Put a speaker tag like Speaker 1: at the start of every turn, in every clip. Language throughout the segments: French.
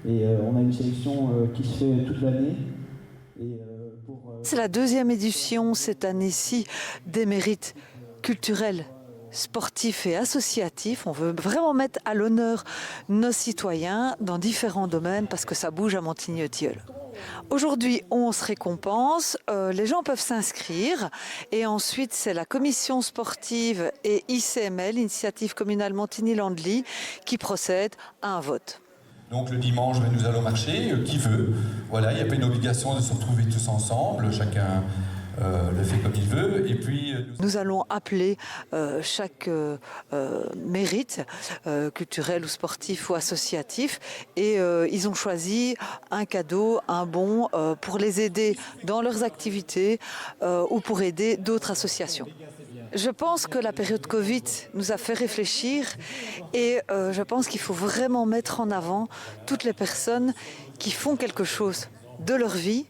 Speaker 1: Et on a une sélection qui se fait toute l'année.
Speaker 2: C'est la deuxième édition cette année-ci des mérites culturels, sportifs et associatifs. On veut vraiment mettre à l'honneur nos citoyens dans différents domaines parce que ça bouge à Montigny-Tilleul. Aujourd'hui, on se récompense, les gens peuvent s'inscrire et ensuite c'est la commission sportive et ICML, Initiative communale Montigny-Landely, qui procède à un vote.
Speaker 3: Donc le dimanche, nous allons marcher, qui veut. Voilà, il n'y a pas une obligation de se retrouver tous ensemble, chacun le fait comme il veut. Et puis,
Speaker 2: nous allons appeler chaque mérite culturel ou sportif ou associatif et ils ont choisi un cadeau, un bon pour les aider dans leurs activités ou pour aider d'autres associations. Je pense que la période Covid nous a fait réfléchir et je pense qu'il faut vraiment mettre en avant toutes les personnes qui font quelque chose de leur vie,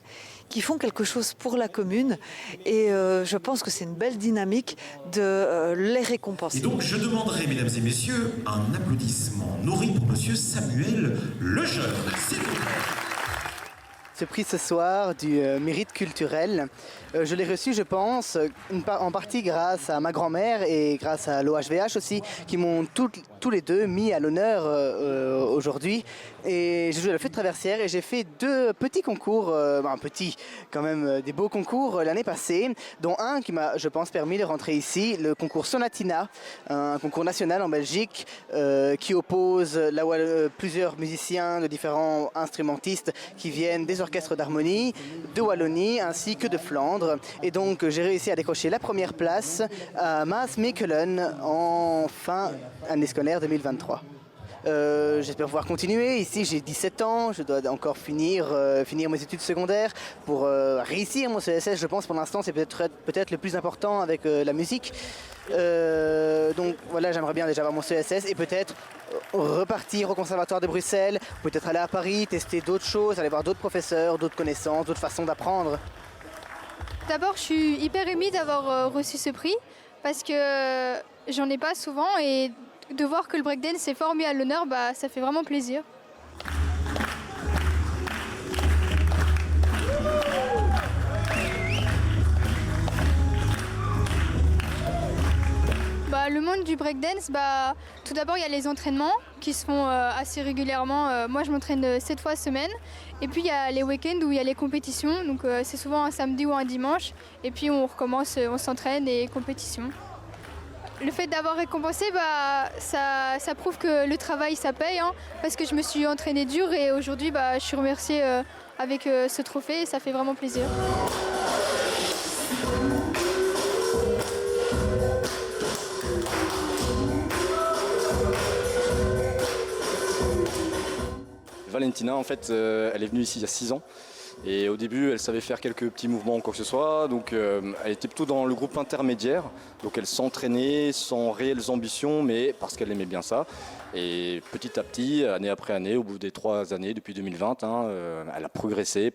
Speaker 2: qui font quelque chose pour la commune et je pense que c'est une belle dynamique de les récompenser.
Speaker 4: Et donc je demanderai, mesdames et messieurs, un applaudissement nourri pour monsieur Samuel Lejeune, s'il vous plaît.
Speaker 5: Ce prix ce soir du mérite culturel, je l'ai reçu, je pense, en partie grâce à ma grand-mère et grâce à l'OHVH aussi, qui m'ont tous les deux mis à l'honneur aujourd'hui. Et j'ai joué à la flûte traversière et j'ai fait deux petits concours, petits quand même, des beaux concours l'année passée, dont un qui m'a, je pense, permis de rentrer ici, le concours Sonatina, un concours national en Belgique qui oppose plusieurs musiciens de différents instrumentistes qui viennent des orchestres d'harmonie, de Wallonie ainsi que de Flandre. Et donc j'ai réussi à décrocher la première place à Maas-Mechelen en fin année scolaire 2023. J'espère pouvoir continuer. Ici j'ai 17 ans, je dois encore finir mes études secondaires pour réussir mon CSS. Je pense pour l'instant c'est peut-être le plus important avec la musique. Donc voilà, j'aimerais bien déjà avoir mon CSS et peut-être repartir au Conservatoire de Bruxelles, peut-être aller à Paris, tester d'autres choses, aller voir d'autres professeurs, d'autres connaissances, d'autres façons d'apprendre.
Speaker 6: D'abord, je suis hyper émue d'avoir reçu ce prix parce que j'en ai pas souvent et de voir que le breakdance est fort mis à l'honneur, ça fait vraiment plaisir. Le monde du breakdance, tout d'abord il y a les entraînements qui se font assez régulièrement. Moi je m'entraîne 7 fois semaine et puis il y a les week-ends où il y a les compétitions, donc c'est souvent un samedi ou un dimanche et puis on recommence, on s'entraîne et compétition. Le fait d'avoir récompensé, ça prouve que le travail ça paye parce que je me suis entraînée dur et aujourd'hui je suis remerciée avec ce trophée et ça fait vraiment plaisir.
Speaker 7: Valentina, en fait, elle est venue ici il y a 6 ans. Et au début, elle savait faire quelques petits mouvements ou quoi que ce soit. Donc, elle était plutôt dans le groupe intermédiaire. Donc, elle s'entraînait sans réelles ambitions, mais parce qu'elle aimait bien ça. Et petit à petit, année après année, au bout des 3 années, depuis 2020, elle a progressé,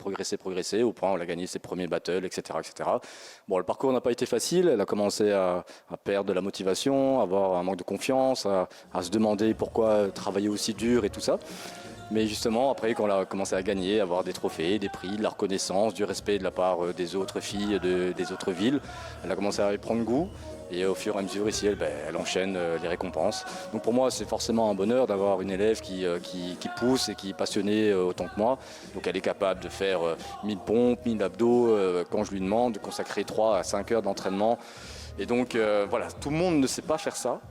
Speaker 7: au point où elle a gagné ses premiers battles, etc., etc. Bon, le parcours n'a pas été facile. Elle a commencé à perdre de la motivation, à avoir un manque de confiance, à se demander pourquoi travailler aussi dur et tout ça. Mais justement, après, quand elle a commencé à gagner, à avoir des trophées, des prix, de la reconnaissance, du respect de la part des autres filles des autres villes, elle a commencé à y prendre goût. Et au fur et à mesure, ici, elle enchaîne les récompenses. Donc pour moi, c'est forcément un bonheur d'avoir une élève qui pousse et qui est passionnée autant que moi. Donc elle est capable de faire 1000 pompes, 1000 abdos, quand je lui demande de consacrer 3 à 5 heures d'entraînement. Et donc voilà, tout le monde ne sait pas faire ça.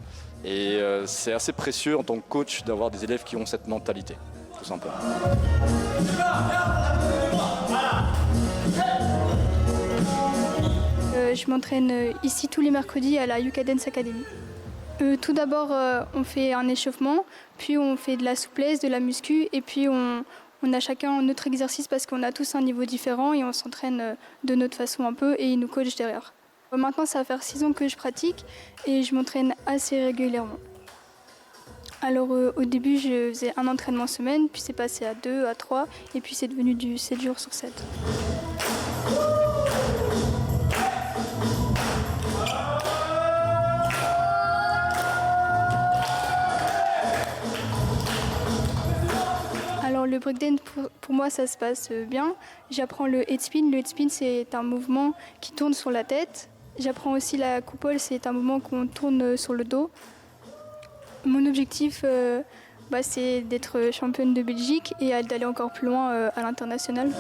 Speaker 7: Et c'est assez précieux en tant que coach d'avoir des élèves qui ont cette mentalité. Tout simplement.
Speaker 6: Je m'entraîne ici tous les mercredis à la UK Dance Academy. Tout d'abord, on fait un échauffement, puis on fait de la souplesse, de la muscu, et puis on a chacun notre exercice parce qu'on a tous un niveau différent et on s'entraîne de notre façon un peu et ils nous coachent derrière. Maintenant, ça va faire 6 ans que je pratique et je m'entraîne assez régulièrement. Alors au début, je faisais un entraînement semaine, puis c'est passé à 2, à 3, et puis c'est devenu du 7 jours sur 7. Alors le le breakdance, pour moi, ça se passe bien. J'apprends le head spin. Le head spin, c'est un mouvement qui tourne sur la tête. J'apprends aussi la coupole, c'est un mouvement qu'on tourne sur le dos. Mon objectif, c'est d'être championne de Belgique et d'aller encore plus loin à l'international.